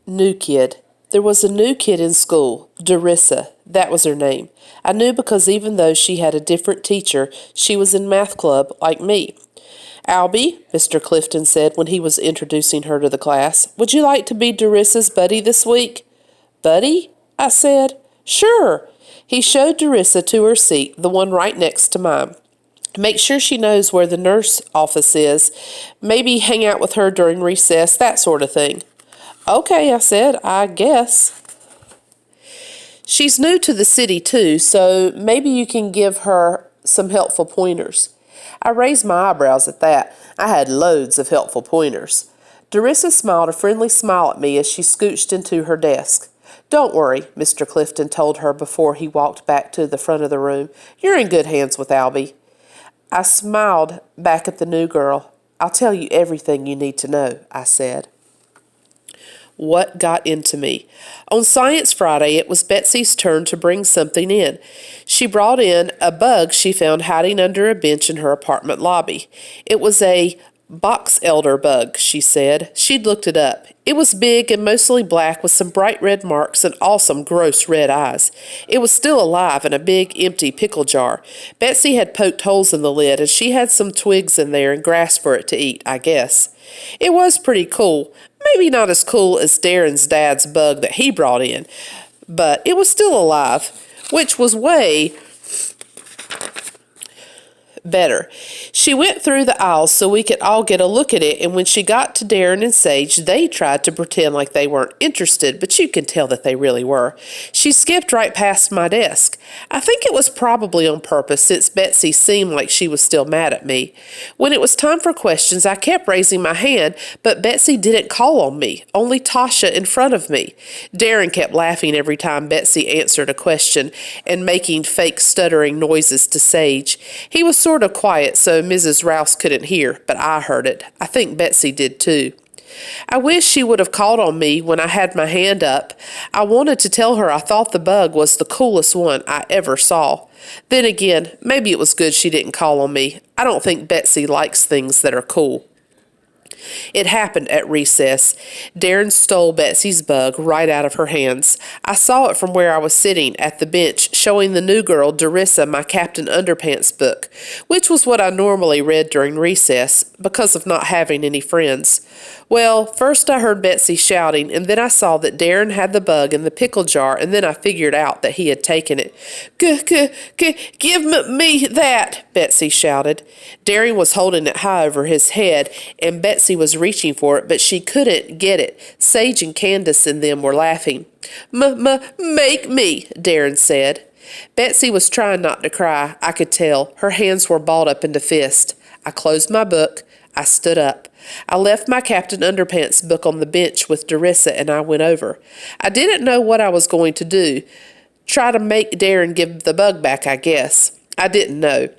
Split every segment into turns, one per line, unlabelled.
New kid. There was a new kid in school, Darissa. That was her name. I knew because even though she had a different teacher, she was in math club like me. Albie, Mr. Clifton said when he was introducing her to the class, would you like to be Darissa's buddy this week? Buddy? I said. Sure. He showed Darissa to her seat, the one right next to mine. Make sure she knows where the nurse office is. Maybe hang out with her during recess, that sort of thing. Okay, I said, I guess. She's new to the city, too, so maybe you can give her some helpful pointers. I raised my eyebrows at that. I had loads of helpful pointers. Darissa smiled a friendly smile at me as she scooched into her desk. Don't worry, Mr. Clifton told her before he walked back to the front of the room. You're in good hands with Albie. I smiled back at the new girl. I'll tell you everything you need to know, I said. What got into me? On Science Friday, it was Betsy's turn to bring something in. She brought in a bug she found hiding under a bench in her apartment lobby. It was a box elder bug, she said. She'd looked it up. It was big and mostly black with some bright red marks and awesome gross red eyes. It was still alive in a big empty pickle jar. Betsy had poked holes in the lid and she had some twigs in there and grass for it to eat, I guess. It was pretty cool. Maybe not as cool as Darren's dad's bug that he brought in, but it was still alive, which was way better. She went through the aisles so we could all get a look at it, and when she got to Darren and Sage, they tried to pretend like they weren't interested, but you could tell that they really were. She skipped right past my desk. I think it was probably on purpose, since Betsy seemed like she was still mad at me. When it was time for questions, I kept raising my hand, but Betsy didn't call on me, only Tasha in front of me. Darren kept laughing every time Betsy answered a question and making fake stuttering noises to Sage. He was sort of quiet so Mrs. Rouse couldn't hear, but I heard it. I think Betsy did too. I wish she would have called on me when I had my hand up. I wanted to tell her I thought the bug was the coolest one I ever saw. Then again, maybe it was good she didn't call on me. I don't think Betsy likes things that are cool. It happened at recess. Darren stole Betsy's bug right out of her hands. I saw it from where I was sitting at the bench, showing the new girl, Darissa, my Captain Underpants book, which was what I normally read during recess, because of not having any friends. Well, first I heard Betsy shouting, and then I saw that Darren had the bug in the pickle jar, and then I figured out that he had taken it. Give me that, Betsy shouted. Darren was holding it high over his head, and Betsy was reaching for it, but she couldn't get it. Sage and Candace and them were laughing. Make me, Darren said. Betsy was trying not to cry, I could tell. Her hands were balled up into fists. I closed my book. I stood up. I left my Captain Underpants book on the bench with Darissa and I went over. I didn't know what I was going to do. Try to make Darren give the bug back, I guess. I didn't know.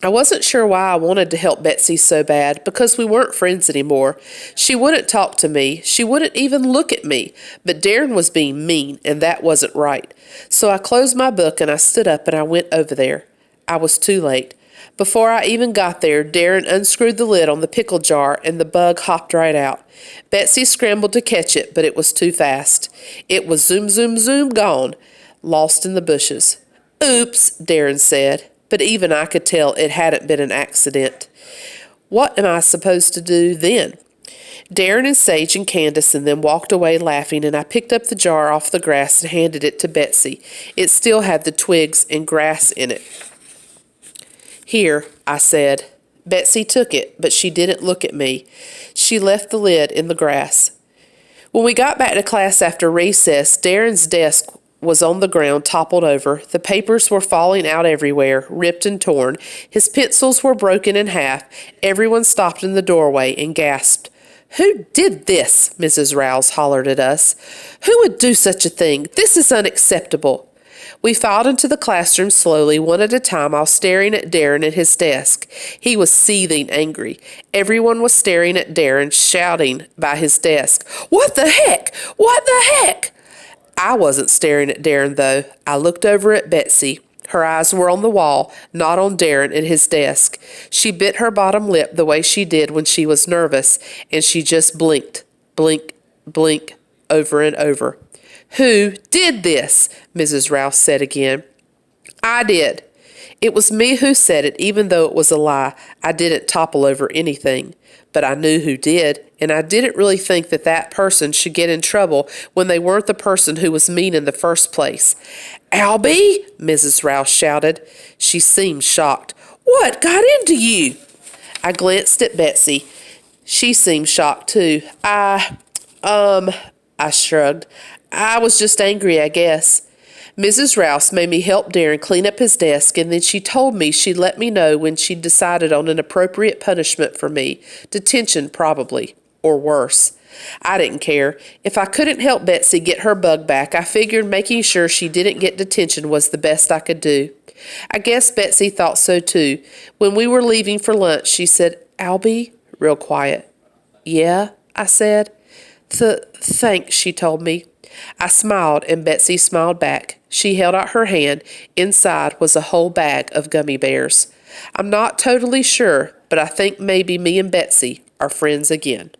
I wasn't sure why I wanted to help Betsy so bad, because we weren't friends anymore. She wouldn't talk to me. She wouldn't even look at me. But Darren was being mean, and that wasn't right. So I closed my book and I stood up and I went over there. I was too late. Before I even got there, Darren unscrewed the lid on the pickle jar and the bug hopped right out. Betsy scrambled to catch it, but it was too fast. It was zoom, zoom, zoom gone, lost in the bushes. Oops, Darren said, but even I could tell it hadn't been an accident. What am I supposed to do then? Darren and Sage and Candace and them walked away laughing, and I picked up the jar off the grass and handed it to Betsy. It still had the twigs and grass in it. Here, I said. Betsy took it, but she didn't look at me. She left the lid in the grass. When we got back to class after recess, Darren's desk was on the ground, toppled over. The papers were falling out everywhere, ripped and torn. His pencils were broken in half. Everyone stopped in the doorway and gasped. Who did this? Mrs. Rouse hollered at us. Who would do such a thing? This is unacceptable. We filed into the classroom slowly, one at a time, while staring at Darren at his desk. He was seething angry. Everyone was staring at Darren, shouting by his desk. What the heck? What the heck? I wasn't staring at Darren, though. I looked over at Betsy. Her eyes were on the wall, not on Darren at his desk. She bit her bottom lip the way she did when she was nervous, and she just blinked. Blink, blink, over and over. "Who did this?" Mrs. Rouse said again. "I did." It was me who said it, even though it was a lie. I didn't topple over anything. But I knew who did, and I didn't really think that that person should get in trouble when they weren't the person who was mean in the first place. "Albie!" Mrs. Rouse shouted. She seemed shocked. "What got into you?" I glanced at Betsy. She seemed shocked too. I shrugged. "I was just angry, I guess." Mrs. Rouse made me help Darren clean up his desk, and then she told me she'd let me know when she'd decided on an appropriate punishment for me. Detention, probably. Or worse. I didn't care. If I couldn't help Betsy get her bug back, I figured making sure she didn't get detention was the best I could do. I guess Betsy thought so too. When we were leaving for lunch, she said, "Albie," real quiet. "Yeah," I said. Thanks, she told me. I smiled, and Betsy smiled back. She held out her hand. Inside was a whole bag of gummy bears. I'm not totally sure, but I think maybe me and Betsy are friends again.